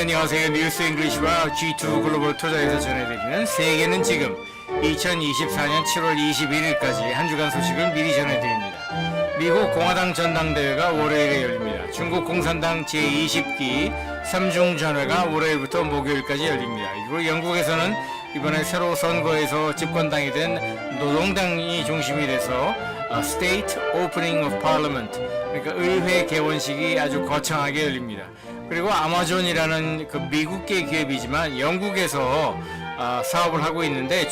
안녕하세요. 뉴스 잉글리시와 G2 글로벌 투자에서 전해드리는 세계는 지금 2024년 7월 21일까지 한 주간 소식을 미리 전해드립니다. 미국 공화당 전당대회가 월요일에 열립니다. 중국 공산당 제20기 3중 전회가 월요일부터 목요일까지 열립니다. 그리고 영국에서는 이번에 새로 선거에서 집권당이 된 노동당이 중심이 돼서 State Opening of Parliament, 그러니까 의회 개원식이 아주 거창하게 열립니다. 그리고 아마존이라는 그 미국계 기업이지만 영국에서 사업을 하고 있는데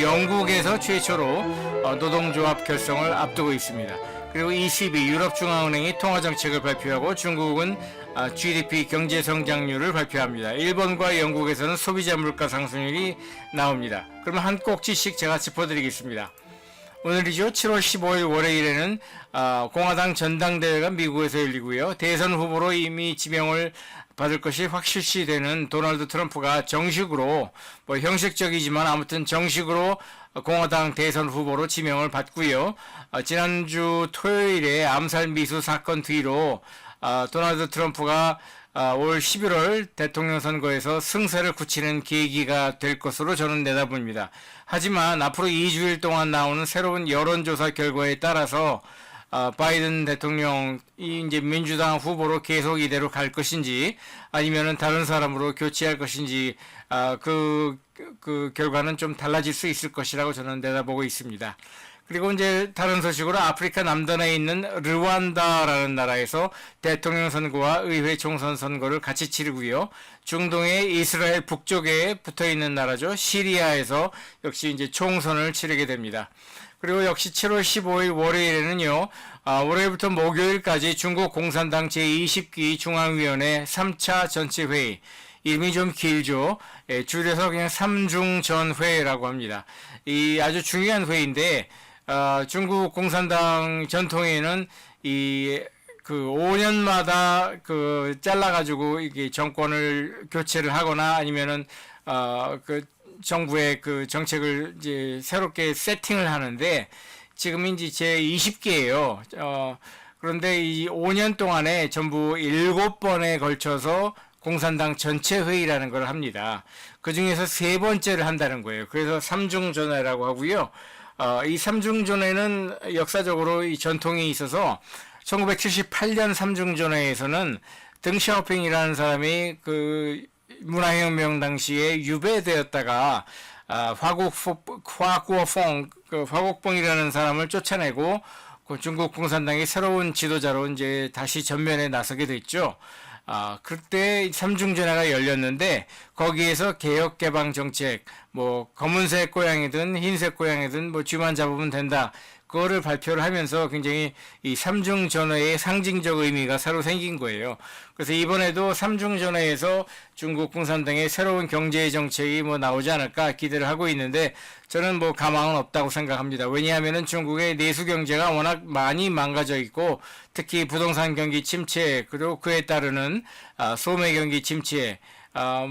영국에서 최초로 노동조합 결성을 앞두고 있습니다. 그리고 ECB 유럽중앙은행이 통화정책을 발표하고 중국은 GDP 경제성장률을 발표합니다. 일본과 영국에서는 소비자 물가 상승률이 나옵니다. 그러면 한 꼭지씩 제가 짚어드리겠습니다. 오늘이죠. 7월 15일 월요일에는 공화당 전당대회가 미국에서 열리고요. 대선 후보로 이미 지명을 받을 것이 확실시되는 도널드 트럼프가 정식으로, 형식적이지만 아무튼 정식으로 공화당 대선 후보로 지명을 받고요. 지난주 토요일에 암살 미수 사건 뒤로 도널드 트럼프가 올 11월 대통령 선거에서 승세를 굳히는 계기가 될 것으로 저는 내다봅니다. 하지만 앞으로 2주일 동안 나오는 새로운 여론조사 결과에 따라서 바이든 대통령이 이제 민주당 후보로 계속 이대로 갈 것인지 아니면은 다른 사람으로 교체할 것인지 그 결과는 좀 달라질 수 있을 것이라고 저는 내다보고 있습니다. 그리고 이제 다른 소식으로 아프리카 남단에 있는 르완다라는 나라에서 대통령 선거와 의회 총선 선거를 같이 치르고요. 중동의 이스라엘 북쪽에 붙어 있는 나라죠. 시리아에서 역시 이제 총선을 치르게 됩니다. 그리고 역시 7월 15일 월요일에는요, 월요일부터 목요일까지 중국 공산당 제20기 중앙위원회 3차 전체회의, 이름이 좀 길죠. 줄여서 그냥 3중전회라고 합니다. 이 아주 중요한 회의인데, 중국 공산당 전통에는 그 5년마다 잘라가지고 이게 정권을 교체를 하거나 아니면은 그 정부의 그 정책을 이제 새롭게 세팅을 하는데 지금 이제 제 20기예요. 그런데 이 5년 동안에 전부 7번에 걸쳐서 공산당 전체 회의라는 걸 합니다. 그 중에서 3번째를 한다는 거예요. 그래서 3중전회라고 하고요. 이 3중전회는 역사적으로 이 전통이 있어서 1978년 3중전회에서는 덩샤오핑이라는 사람이 그 문화혁명 당시에 유배되었다가 화국봉이라는 사람을 쫓아내고 그 중국 공산당의 새로운 지도자로 이제 다시 전면에 나서게 됐죠. 그때 삼중전회가 열렸는데 거기에서 개혁개방 정책, 검은색 고양이든 흰색 고양이든 쥐만 잡으면 된다. 그거를 발표를 하면서 굉장히 이 삼중전회의 상징적 의미가 새로 생긴 거예요. 그래서 이번에도 삼중전회에서 중국 공산당의 새로운 경제 정책이 나오지 않을까 기대를 하고 있는데 저는 가망은 없다고 생각합니다. 왜냐하면은 중국의 내수 경제가 워낙 많이 망가져 있고 특히 부동산 경기 침체 그리고 그에 따르는 소매 경기 침체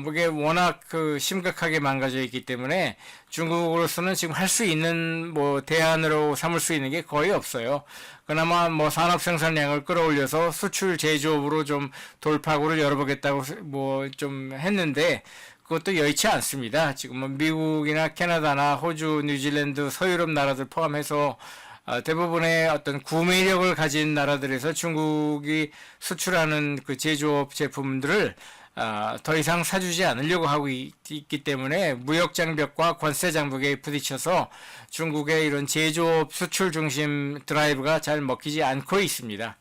이게 워낙 심각하게 망가져 있기 때문에 중국으로서는 지금 할 수 있는 대안으로 삼을 수 있는 게 거의 없어요. 그나마 산업 생산량을 끌어올려서 수출 제조업으로 좀 돌파구를 열어보겠다고 좀 했는데 그것도 여의치 않습니다. 지금 미국이나 캐나다나 호주, 뉴질랜드, 서유럽 나라들 포함해서 대부분의 어떤 구매력을 가진 나라들에서 중국이 수출하는 그 제조업 제품들을 더 이상 사주지 않으려고 하고 있기 때문에 무역 장벽과 관세 장벽에 부딪혀서 중국의 이런 제조업 수출 중심 드라이브가 잘 먹히지 않고 있습니다.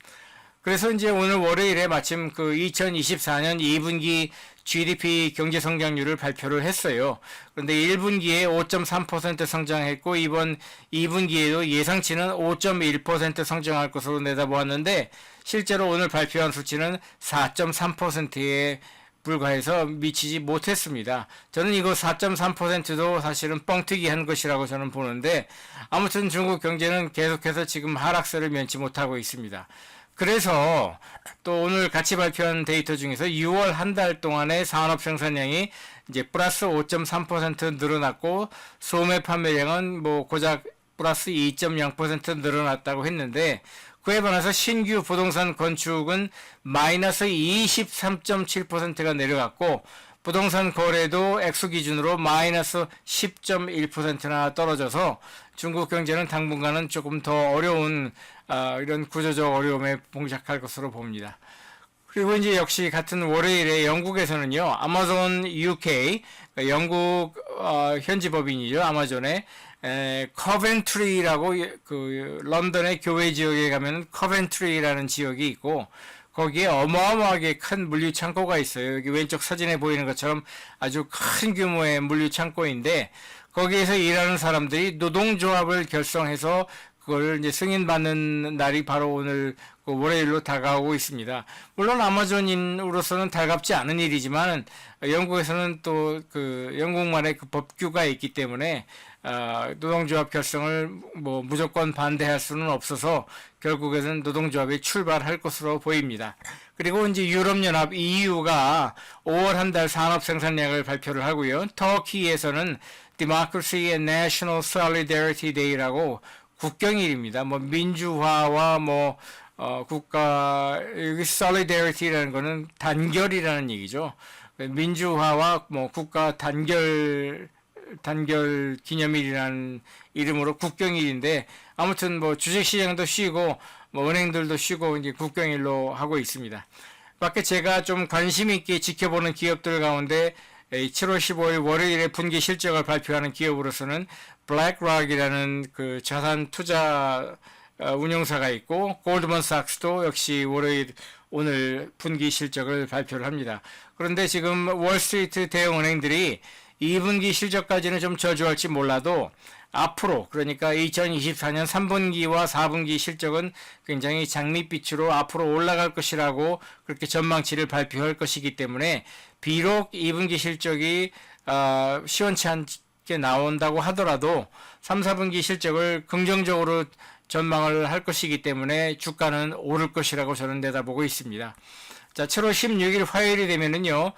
그래서 이제 오늘 월요일에 마침 2024년 2분기 GDP 경제 성장률을 발표를 했어요. 그런데 1분기에 5.3% 성장했고 이번 2분기에도 예상치는 5.1% 성장할 것으로 내다보았는데 실제로 오늘 발표한 수치는 4.3%에 불과해서 미치지 못했습니다. 저는 이거 4.3%도 사실은 뻥튀기 한 것이라고 저는 보는데 아무튼 중국 경제는 계속해서 지금 하락세를 면치 못하고 있습니다. 그래서 또 오늘 같이 발표한 데이터 중에서 6월 한 달 동안의 산업 생산량이 이제 플러스 5.3% 늘어났고 소매 판매량은 고작 플러스 2.0% 늘어났다고 했는데 그에 반해서 신규 부동산 건축은 마이너스 23.7%가 내려갔고 부동산 거래도 액수 기준으로 마이너스 10.1%나 떨어져서 중국 경제는 당분간은 조금 더 어려운 이런 구조적 어려움에 봉착할 것으로 봅니다. 그리고 이제 역시 같은 월요일에 영국에서는요, 아마존 UK, 그러니까 영국 현지 법인이죠, 아마존의 커벤트리라고 그 런던의 교외 지역에 가면 커벤트리라는 지역이 있고 거기에 어마어마하게 큰 물류 창고가 있어요. 여기 왼쪽 사진에 보이는 것처럼 아주 큰 규모의 물류 창고인데 거기에서 일하는 사람들이 노동조합을 결성해서 그걸 이제 승인받는 날이 바로 오늘 그 월요일로 다가오고 있습니다. 물론 아마존인으로서는 달갑지 않은 일이지만 영국에서는 또 그 영국만의 그 법규가 있기 때문에 노동조합 결성을 뭐 무조건 반대할 수는 없어서 결국에는 노동조합이 출발할 것으로 보입니다. 그리고 이제 유럽연합 EU가 5월 한 달 산업 생산량을 발표를 하고요. 터키에서는 Democracy and National Solidarity Day라고 국경일입니다. 뭐 민주화와 뭐 국가 여기 solidarity라는 거는 단결이라는 얘기죠. 민주화와 뭐 국가 단결 기념일이라는 이름으로 국경일인데 아무튼 뭐 주식시장도 쉬고 뭐 은행들도 쉬고 이제 국경일로 하고 있습니다. 밖에 제가 좀 관심 있게 지켜보는 기업들 가운데 7월 15일 월요일에 분기 실적을 발표하는 기업으로서는 블랙락이라는 그 자산 투자 운용사가 있고 골드먼삭스도 역시 월요일 오늘 분기 실적을 발표를 합니다. 그런데 지금 월스트리트 대형 은행들이 2분기 실적까지는 좀 저조할지 몰라도 앞으로 그러니까 2024년 3분기와 4분기 실적은 굉장히 장밋빛으로 앞으로 올라갈 것이라고 그렇게 전망치를 발표할 것이기 때문에 비록 2분기 실적이 시원치 않게 나온다고 하더라도 3, 4분기 실적을 긍정적으로 전망을 할 것이기 때문에 주가는 오를 것이라고 저는 내다보고 있습니다. 자, 7월 16일 화요일이 되면은요,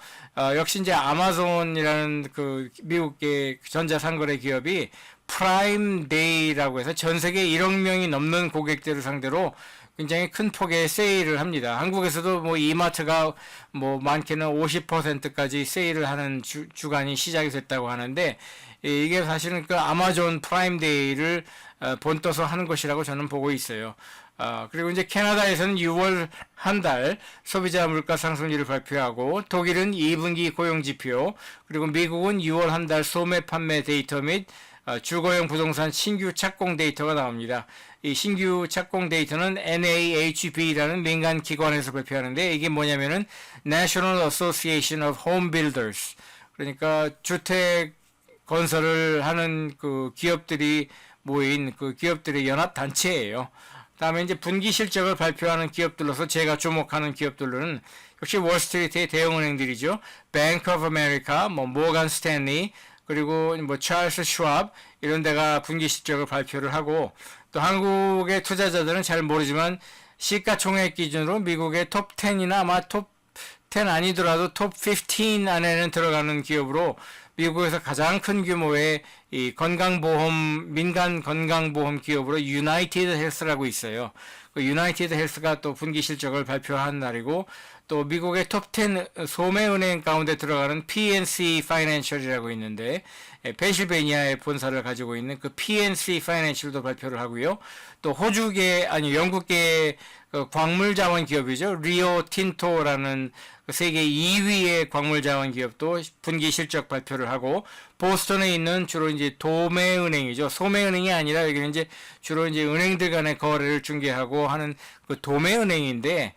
역시 이제 아마존이라는 그 미국의 전자상거래 기업이 프라임 데이라고 해서 전 세계 1억 명이 넘는 고객들을 상대로 굉장히 큰 폭의 세일을 합니다. 한국에서도 뭐 이마트가 뭐 많게는 50%까지 세일을 하는 주간이 시작이 됐다고 하는데 이게 사실은 그 아마존 프라임 데이를 본떠서 하는 것이라고 저는 보고 있어요. 그리고 이제 캐나다에서는 6월 한 달 소비자 물가 상승률을 발표하고 독일은 2분기 고용 지표 그리고 미국은 6월 한 달 소매 판매 데이터 및 주거용 부동산 신규 착공 데이터가 나옵니다. 이 신규 착공 데이터는 NAHB라는 민간 기관에서 발표하는데 이게 뭐냐면은 National Association of Home Builders 그러니까 주택 건설을 하는 그 기업들이 모인 그 기업들의 연합 단체예요. 다음에 이제 분기 실적을 발표하는 기업들로서 제가 주목하는 기업들은 역시 월스트리트의 대형은행들이죠. Bank of America, 뭐 모건 스탠리, 그리고 뭐 찰스 슈왑 이런 데가 분기 실적을 발표를 하고 또 한국의 투자자들은 잘 모르지만 시가총액 기준으로 미국의 톱 10이나 아마 톱 10 아니더라도 톱 15 안에는 들어가는 기업으로 미국에서 가장 큰 규모의 이 건강보험, 민간 건강보험 기업으로 유나이티드 헬스라고 있어요. 그 유나이티드 헬스가 또 분기 실적을 발표한 날이고 또 미국의 톱 10 소매은행 가운데 들어가는 PNC 파이낸셜이라고 있는데 펜실베니아의 본사를 가지고 있는 그 PNC 파이낸셜도 발표를 하고요. 또 호주계 영국계 그 광물자원 기업이죠. 리오 틴토라는 그 세계 2위의 광물자원 기업도 분기 실적 발표를 하고 보스턴에 있는 주로 이제 도매은행이죠. 소매은행이 아니라 여기는 이제 주로 이제 은행들 간의 거래를 중개하고 하는 그 도매은행인데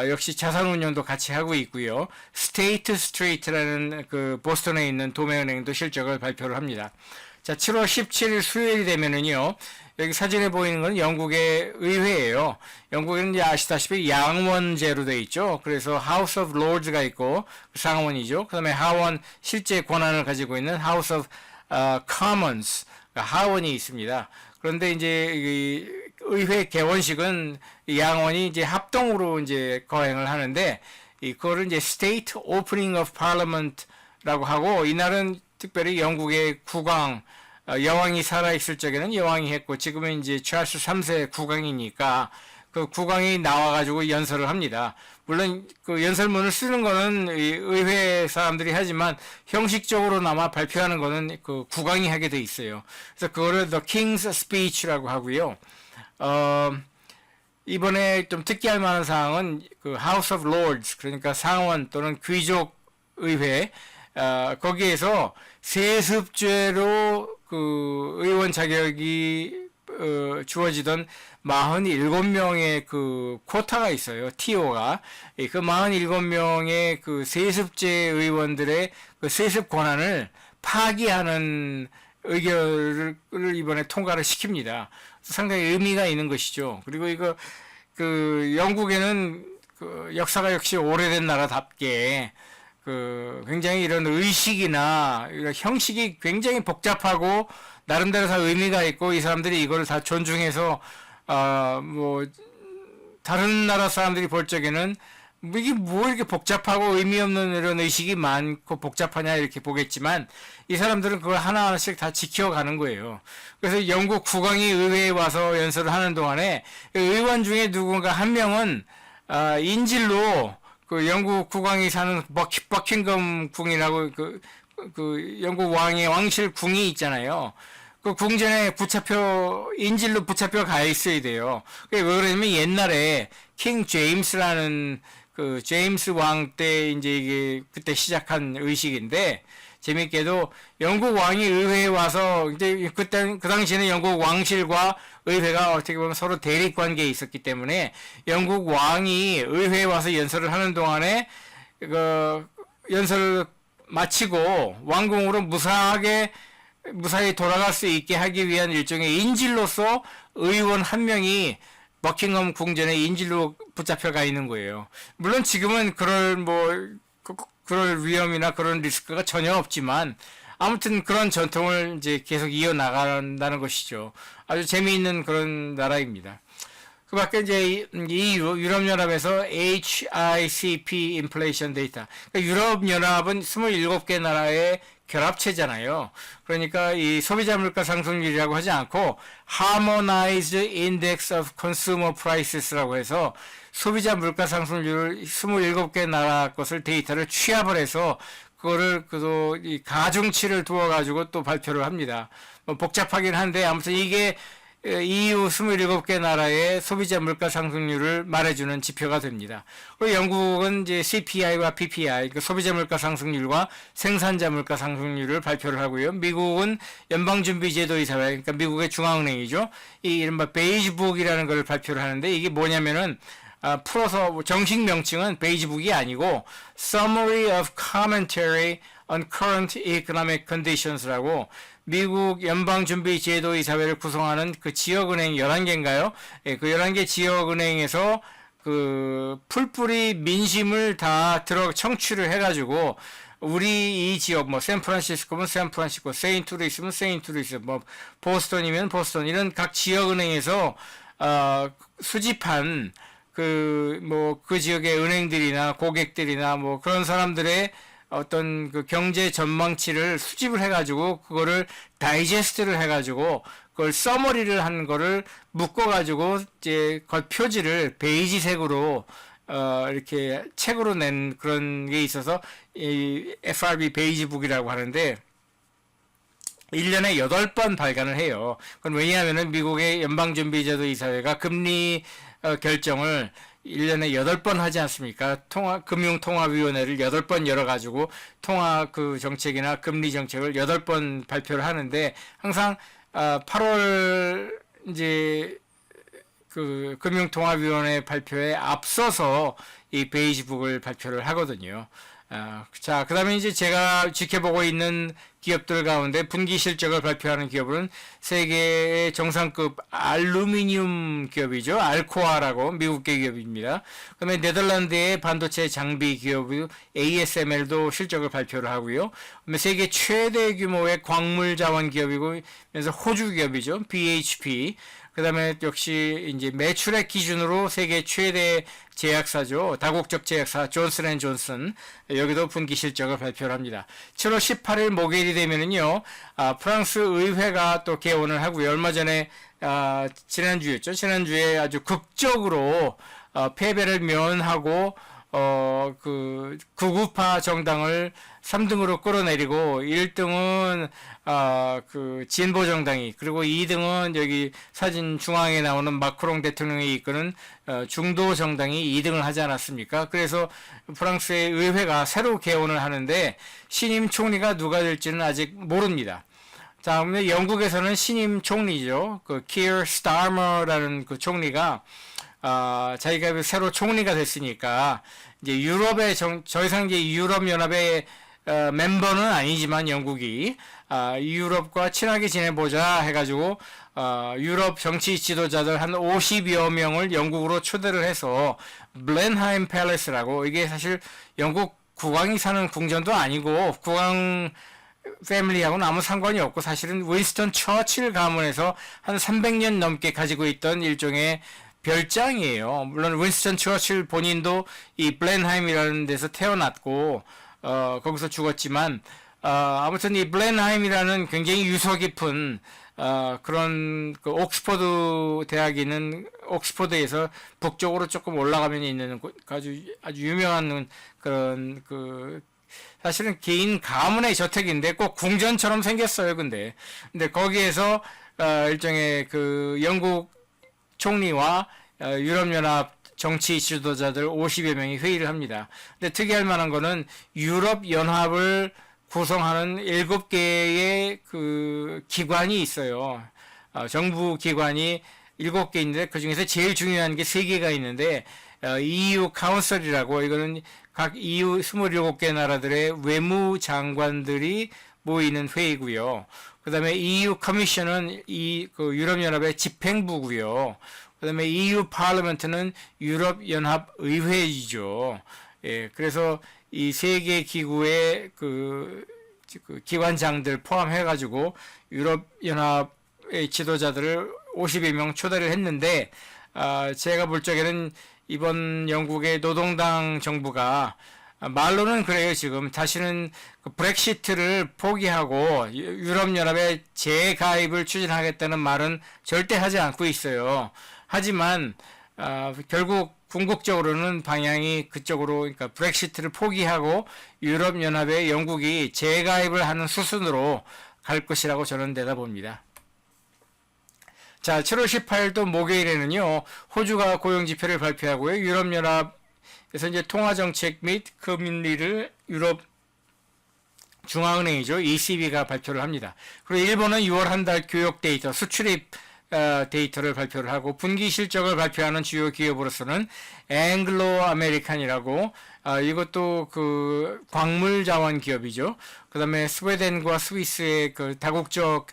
역시 자산운용도 같이 하고 있고요. 스테이트 스트리트라는 그 보스턴에 있는 도매은행도 실적을 발표를 합니다. 자, 7월 17일 수요일이 되면은요. 여기 사진에 보이는 건 영국의 의회예요. 영국에는 이제 아시다시피 양원제로 되어 있죠. 그래서 House of Lords가 있고 상원이죠. 그다음에 하원 실제 권한을 가지고 있는 House of Commons 하원이 있습니다. 그런데 이제 이 의회 개원식은 양원이 이제 합동으로 이제 거행을 하는데 그거를 이제 State Opening of Parliament라고 하고 이날은 특별히 영국의 국왕 여왕이 살아있을 적에는 여왕이 했고 지금은 이제 찰스 3세 국왕이니까 그 국왕이 나와가지고 연설을 합니다. 물론 그 연설문을 쓰는 거는 의회 사람들이 하지만 형식적으로나마 발표하는 거는 그 국왕이 하게 돼 있어요. 그래서 그거를 The King's Speech라고 하고요. 이번에 좀 특기할 만한 사항은 그 House of Lords, 그러니까 상원 또는 귀족 의회, 거기에서 세습죄로 그 의원 자격이 주어지던 47명의 그 쿼타가 있어요. TO가. 그 47명의 그 세습제 의원들의 그 세습 권한을 파기하는 의결을 이번에 통과를 시킵니다. 상당히 의미가 있는 것이죠. 그리고 이거 그 영국에는 그 역사가 역시 오래된 나라답게 그 굉장히 이런 의식이나 이런 형식이 굉장히 복잡하고 나름대로 다 의미가 있고 이 사람들이 이걸 다 존중해서 뭐 다른 나라 사람들이 볼 적에는 이게 뭐 이렇게 복잡하고 의미 없는 이런 의식이 많고 복잡하냐 이렇게 보겠지만 이 사람들은 그걸 하나하나씩 다 지켜가는 거예요. 그래서 영국 국왕이 의회에 와서 연설을 하는 동안에 의원 중에 누군가 한 명은 인질로 그 영국 국왕이 사는 버킹엄 궁이라고 그 영국 왕의 왕실 궁이 있잖아요. 그 궁전에 인질로 붙잡혀 가 있어야 돼요. 그게 왜 그러냐면 옛날에 킹 제임스라는 그 제임스 왕 때 이제 이게 그때 시작한 의식인데 재밌게도 영국 왕이 의회에 와서 이제 그때 그 당시에는 영국 왕실과 의회가 어떻게 보면 서로 대립 관계에 있었기 때문에 영국 왕이 의회에 와서 연설을 하는 동안에 그 연설을 마치고 왕궁으로 무사히 돌아갈 수 있게 하기 위한 일종의 인질로서 의원 한 명이 버킹엄 궁전에 인질로 붙잡혀가 있는 거예요. 물론 지금은 그럴 위험이나 그런 리스크가 전혀 없지만 아무튼 그런 전통을 이제 계속 이어나간다는 것이죠. 아주 재미있는 그런 나라입니다. 그 밖에 이제 EU, 유럽연합에서 HICP 인플레이션 데이터. 그러니까 유럽연합은 27개 나라의 결합체잖아요. 그러니까 이 소비자 물가 상승률이라고 하지 않고 Harmonized Index of Consumer Prices라고 해서 소비자 물가 상승률을 27개 나라 것을 데이터를 취합을 해서 그거를 이 가중치를 두어가지고 또 발표를 합니다. 뭐 복잡하긴 한데 아무튼 이게 EU 27개 나라의 소비자 물가 상승률을 말해주는 지표가 됩니다. 그리고 영국은 이제 CPI와 PPI, 그 소비자 물가 상승률과 생산자 물가 상승률을 발표를 하고요. 미국은 연방준비제도이사회, 그러니까 미국의 중앙은행이죠. 이 이른바 베이지북이라는 걸 발표를 하는데 이게 뭐냐면은 풀어서 정식 명칭은 베이지북이 아니고 Summary of Commentary on Current Economic Conditions라고 미국 연방준비제도이사회를 구성하는 그 지역은행 11개인가요? 예, 그 11개 지역은행에서 그 풀뿌리 민심을 다 청취를 해가지고 우리 이 지역 뭐 샌프란시스코면 샌프란시스코, 세인트루이스면 세인트루이스, 뭐 보스턴이면 보스턴 이런 각 지역은행에서 수집한 그 지역의 은행들이나 고객들이나 뭐 그런 사람들의 어떤 그 경제 전망치를 수집을 해가지고 그거를 다이제스트를 해가지고 그걸 서머리를 한 거를 묶어가지고 이제 그 표지를 베이지색으로 이렇게 책으로 낸 그런 게 있어서 이 FRB 베이지북이라고 하는데 1년에 8번 발간을 해요. 그건 왜냐하면은 미국의 연방준비제도이사회가 금리 결정을 1년에 8번 하지 않습니까? 금융통화위원회를 8번 열어가지고 그 정책이나 금리 정책을 8번 발표를 하는데 항상 8월 이제 그 금융통화위원회 발표에 앞서서 이 베이지북을 발표를 하거든요. 자, 그 다음에 이제 제가 지켜보고 있는 기업들 가운데 분기 실적을 발표하는 기업은 세계의 정상급 알루미늄 기업이죠. 알코아라고 미국계 기업입니다. 그 다음에 네덜란드의 반도체 장비 기업 ASML도 실적을 발표를 하고요. 그다음에 세계 최대 규모의 광물 자원 기업이고, 그래서 호주 기업이죠. BHP. 그 다음에 역시 이제 매출액 기준으로 세계 최대 제약사죠. 다국적 제약사 존슨앤존슨. 여기도 분기 실적을 발표를 합니다. 7월 18일 목요일이 17일이 되면은요, 프랑스 의회가 또 개원을 하고요. 얼마 전에 지난주였죠. 지난주에 아주 극적으로 패배를 면하고 그 극우파 정당을 3등으로 끌어내리고 1등은 그 진보 정당이, 그리고 2등은 여기 사진 중앙에 나오는 마크롱 대통령이 이끄는 중도 정당이 2등을 하지 않았습니까? 그래서 프랑스의 의회가 새로 개원을 하는데 신임 총리가 누가 될지는 아직 모릅니다. 자, 그러면 영국에서는 신임 총리죠. 그 키어 스타머라는 그 총리가 자기가 새로 총리가 됐으니까 이제 유럽의 더 이상 이제 유럽연합의 멤버는 아니지만 영국이 유럽과 친하게 지내보자 해가지고 유럽 정치 지도자들 한 50여 명을 영국으로 초대를 해서 블렌하임 팰리스라고, 이게 사실 영국 국왕이 사는 궁전도 아니고 국왕 패밀리하고는 아무 상관이 없고 사실은 윈스턴 처칠 가문에서 한 300년 넘게 가지고 있던 일종의 별장이에요. 물론 윈스턴 처칠 본인도 이 블렌하임이라는 데서 태어났고 거기서 죽었지만 아무튼 이 블렌하임이라는 굉장히 유서 깊은 그런 그 옥스퍼드 대학이 있는, 옥스퍼드에서 북쪽으로 조금 올라가면 있는 아주 유명한 그런 그 사실은 개인 가문의 저택인데 꼭 궁전처럼 생겼어요. 근데 거기에서 일종의 그 영국 총리와 유럽연합 정치 지도자들 50여 명이 회의를 합니다. 근데 특이할 만한 거는 유럽연합을 구성하는 7개의 그 기관이 있어요. 정부 기관이 7개 있는데 그 중에서 제일 중요한 게 3개가 있는데 EU 카운슬이라고, 이거는 각 EU 27개 나라들의 외무장관들이 모이는 회의고요. 그 다음에 EU 커미션은 그 유럽연합의 집행부고요. 그 다음에 EU 파르먼트는 유럽연합 의회이죠. 예, 그래서 이 3개 기구의 그 기관장들 포함해가지고 유럽연합의 지도자들을 50여 명 초대를 했는데, 제가 볼 적에는 이번 영국의 노동당 정부가 말로는 그래요. 지금 다시는 그 브렉시트를 포기하고 유럽연합에 재가입을 추진하겠다는 말은 절대 하지 않고 있어요. 하지만 결국 궁극적으로는 방향이 그쪽으로, 그러니까 브렉시트를 포기하고 유럽연합에 영국이 재가입을 하는 수순으로 갈 것이라고 저는 내다봅니다. 자, 7월 18일도 목요일에는요, 호주가 고용지표를 발표하고요, 유럽연합에서 이제 통화정책 및 금리를 유럽 중앙은행이죠, ECB가 발표를 합니다. 그리고 일본은 6월 한 달 교역 데이터, 수출입 데이터를 발표를 하고, 분기 실적을 발표하는 주요 기업으로서는 앵글로 아메리칸이라고, 이것도 그 광물 자원 기업이죠. 그 다음에 스웨덴과 스위스의 그 다국적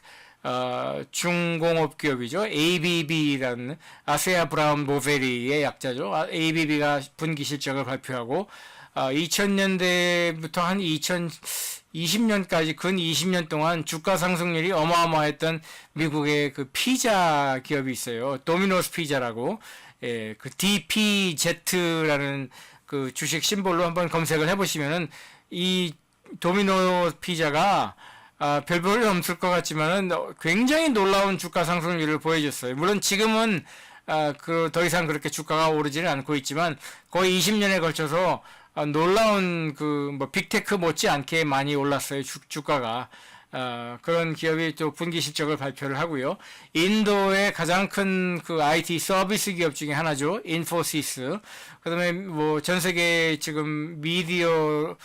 중공업 기업이죠. ABB라는 아세아 브라운 보베리의 약자죠. ABB가 분기 실적을 발표하고 2000년대부터 한 2020년까지 근 20년 동안 주가 상승률이 어마어마했던 미국의 그 피자 기업이 있어요. 도미노스 피자라고. 예, 그 DPZ라는 그 주식 심볼로 한번 검색을 해보시면은 이 도미노 피자가 별 볼일 없을 것 같지만은 굉장히 놀라운 주가 상승률을 보여줬어요. 물론 지금은 더 이상 그렇게 주가가 오르지는 않고 있지만 거의 20년에 걸쳐서 놀라운 뭐 빅테크 못지않게 많이 올랐어요. 주가가. 그런 기업이 또 분기 실적을 발표를 하고요. 인도의 가장 큰 그 IT 서비스 기업 중에 하나죠. 인포시스. 그 다음에 뭐 전 세계 지금 미디어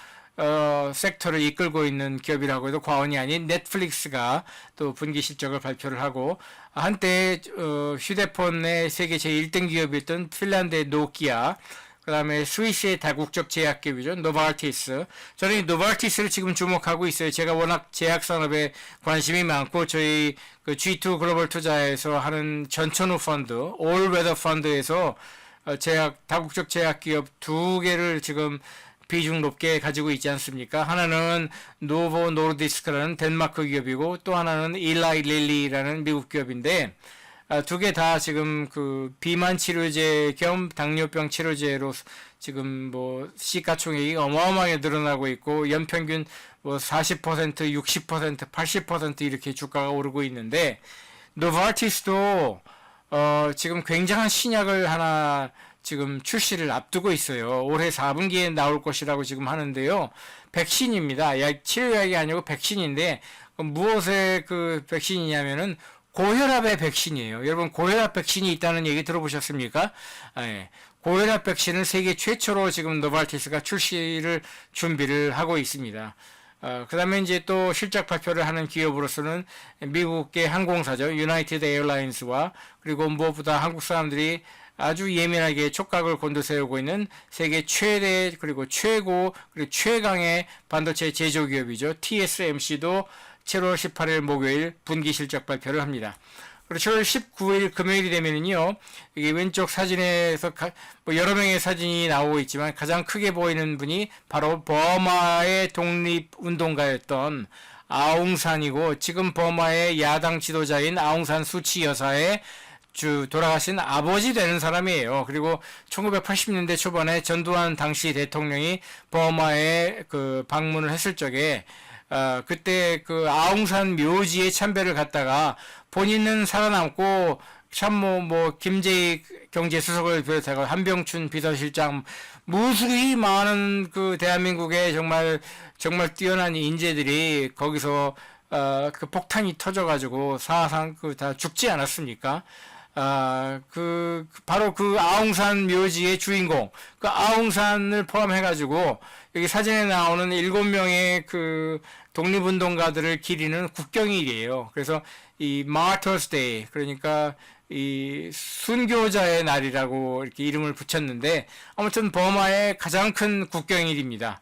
섹터를 이끌고 있는 기업이라고 해도 과언이 아닌 넷플릭스가 또 분기 실적을 발표를 하고, 한때 휴대폰의 세계 제1등 기업이었던 핀란드의 노키아, 그 다음에 스위스의 다국적 제약기업이죠. 노바르티스. 저는 이 노바르티스를 지금 주목하고 있어요. 제가 워낙 제약산업에 관심이 많고, 저희 그 G2 글로벌 투자에서 하는 전천후 펀드, 올웨더 펀드에서 다국적 제약기업 2개를 지금 비중 높게 가지고 있지 않습니까? 하나는 노보 노르디스크라는 덴마크 기업이고, 또 하나는 일라이 릴리라는 미국 기업인데, 두 개 다 지금 그 비만 치료제 겸 당뇨병 치료제로 지금 뭐 시가총액이 어마어마하게 늘어나고 있고 연평균 뭐 40%, 60%, 80% 이렇게 주가가 오르고 있는데 노바티스도 지금 굉장한 신약을 하나 지금 출시를 앞두고 있어요. 올해 4분기에 나올 것이라고 지금 하는데요. 백신입니다. 치료약이 아니고 백신인데 무엇의 그 백신이냐면은 고혈압의 백신이에요. 여러분 고혈압 백신이 있다는 얘기 들어보셨습니까? 예. 고혈압 백신을 세계 최초로 지금 노바티스가 출시를 준비를 하고 있습니다. 그 다음에 이제 또 실적 발표를 하는 기업으로서는 미국의 항공사죠. 유나이티드 에어라인스와 그리고 무엇보다 한국 사람들이 아주 예민하게 촉각을 곤두세우고 있는 세계 최대 그리고 최고 그리고 최강의 반도체 제조기업이죠. TSMC도 7월 18일 목요일 분기 실적 발표를 합니다. 그리고 7월 19일 금요일이 되면은요, 이게 왼쪽 사진에서 뭐 여러 명의 사진이 나오고 있지만 가장 크게 보이는 분이 바로 버마의 독립운동가였던 아웅산이고 지금 버마의 야당 지도자인 아웅산 수치 여사의 돌아가신 아버지 되는 사람이에요. 그리고 1980년대 초반에 전두환 당시 대통령이 버마에 그 방문을 했을 적에 그때 그 아웅산 묘지에 참배를 갔다가 본인은 살아남고 참모 뭐 김재익 경제수석을 비롯해서 한병춘 비서실장 무수히 많은 그 대한민국의 정말 뛰어난 인재들이 거기서 그 폭탄이 터져가지고 사상 그 다 죽지 않았습니까? 바로 그 아웅산 묘지의 주인공, 그 아웅산을 포함해가지고, 여기 사진에 나오는 7명의 그 독립운동가들을 기리는 국경일이에요. 그래서 이 Martyrs Day, 그러니까 이 순교자의 날이라고 이렇게 이름을 붙였는데, 아무튼 버마의 가장 큰 국경일입니다.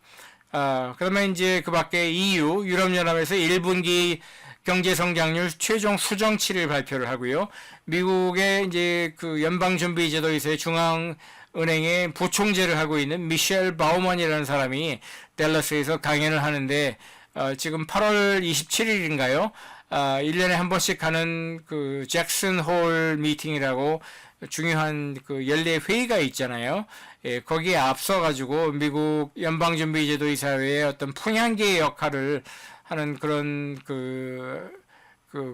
그러면 이제 그 밖에 EU, 유럽연합에서 1분기 경제 성장률 최종 수정치를 발표를 하고요. 미국의 이제 그 연방준비제도에서의 중앙은행의 부총재를 하고 있는 미셸 바우먼이라는 사람이 댈러스에서 강연을 하는데 지금 8월 27일인가요? 1년에 한 번씩 하는 그 잭슨 홀 미팅이라고 중요한 그 연례 회의가 있잖아요. 예, 거기에 앞서 가지고 미국 연방준비제도이사회의 어떤 풍향계의 역할을 하는 그런 그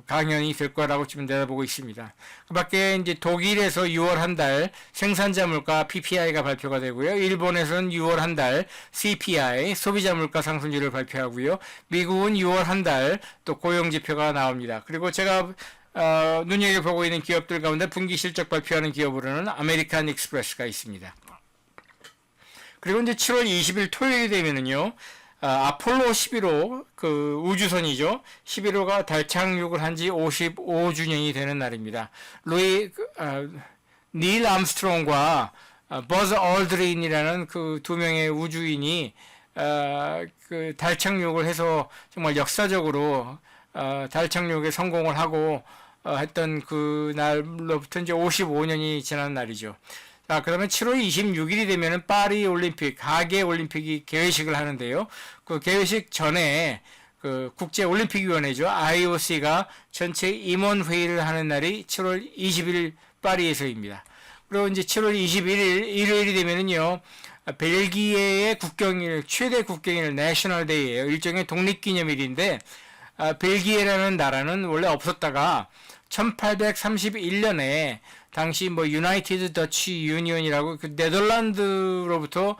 강연이 될 거라고 지금 내다보고 있습니다. 그 밖에 이제 독일에서 6월 한 달 생산자 물가 PPI가 발표가 되고요. 일본에서는 6월 한 달 CPI 소비자 물가 상승률을 발표하고요. 미국은 6월 한 달 또 고용 지표가 나옵니다. 그리고 제가 눈여겨보고 있는 기업들 가운데 분기 실적 발표하는 기업으로는 아메리칸 익스프레스가 있습니다. 그리고 이제 7월 20일 토요일이 되면은요. 아폴로 11호 그 우주선이죠. 11호가 달 착륙을 한 지 55주년이 되는 날입니다. 닐 암스트롱과 버즈 얼드린이라는 그 두 명의 우주인이 그 달 착륙을 해서 정말 역사적으로 달 착륙에 성공을 하고 했던 그 날로부터 이제 55년이 지난 날이죠. 자, 그러면 7월 26일이 되면은 파리 올림픽, 하계 올림픽이 개회식을 하는데요. 그 개회식 전에 그 국제올림픽위원회죠. IOC가 전체 임원회의를 하는 날이 7월 20일 파리에서입니다. 그리고 이제 7월 21일, 일요일이 되면은요, 벨기에의 국경일, 최대 국경일 내셔널 데이예요. 일종의 독립기념일인데, 벨기에라는 나라는 원래 없었다가 1831년에 당시 뭐 유나이티드 더치 유니언이라고 그 네덜란드로부터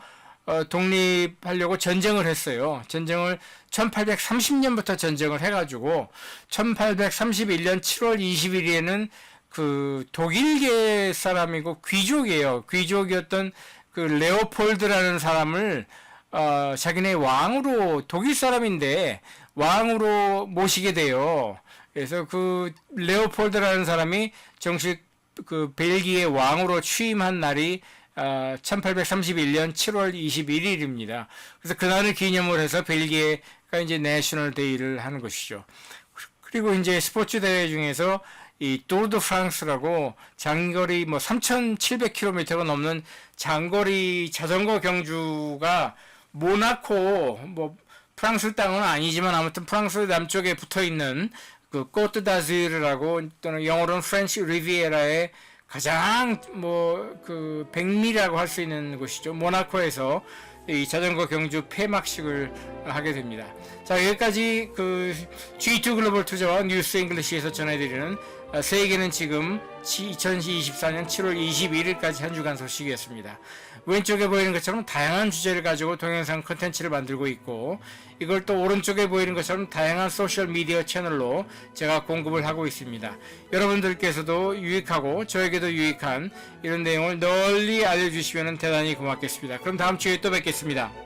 독립하려고 전쟁을 했어요. 전쟁을 1830년부터 전쟁을 해가지고 1831년 7월 20일에는 그 독일계 사람이고 귀족이에요. 귀족이었던 그 레오폴드라는 사람을 자기네 왕으로 독일 사람인데 왕으로 모시게 돼요. 그래서 그 레오폴드라는 사람이 정식 그 벨기에 왕으로 취임한 날이 1831년 7월 21일입니다. 그래서 그날을 기념을 해서 벨기에가 이제 내셔널 데이를 하는 것이죠. 그리고 이제 스포츠 대회 중에서 이 투르 드 프랑스라고 장거리 뭐 3,700km가 넘는 장거리 자전거 경주가 모나코 뭐 프랑스 땅은 아니지만 아무튼 프랑스 남쪽에 붙어 있는 그 꼬트 다즈르라고 또는 영어로는 프렌치 리비에라의 가장 그 백미라고 할 수 있는 곳이죠. 모나코에서 이 자전거 경주 폐막식을 하게 됩니다. 자, 여기까지 그 G2 글로벌 투자와 뉴스 잉글리시에서 전해드리는 세계는 지금 2024년 7월 21일까지 한 주간 소식이었습니다. 왼쪽에 보이는 것처럼 다양한 주제를 가지고 동영상 컨텐츠를 만들고 있고, 이걸 또 오른쪽에 보이는 것처럼 다양한 소셜 미디어 채널로 제가 공급을 하고 있습니다. 여러분들께서도 유익하고 저에게도 유익한 이런 내용을 널리 알려주시면 대단히 고맙겠습니다. 그럼 다음 주에 또 뵙겠습니다.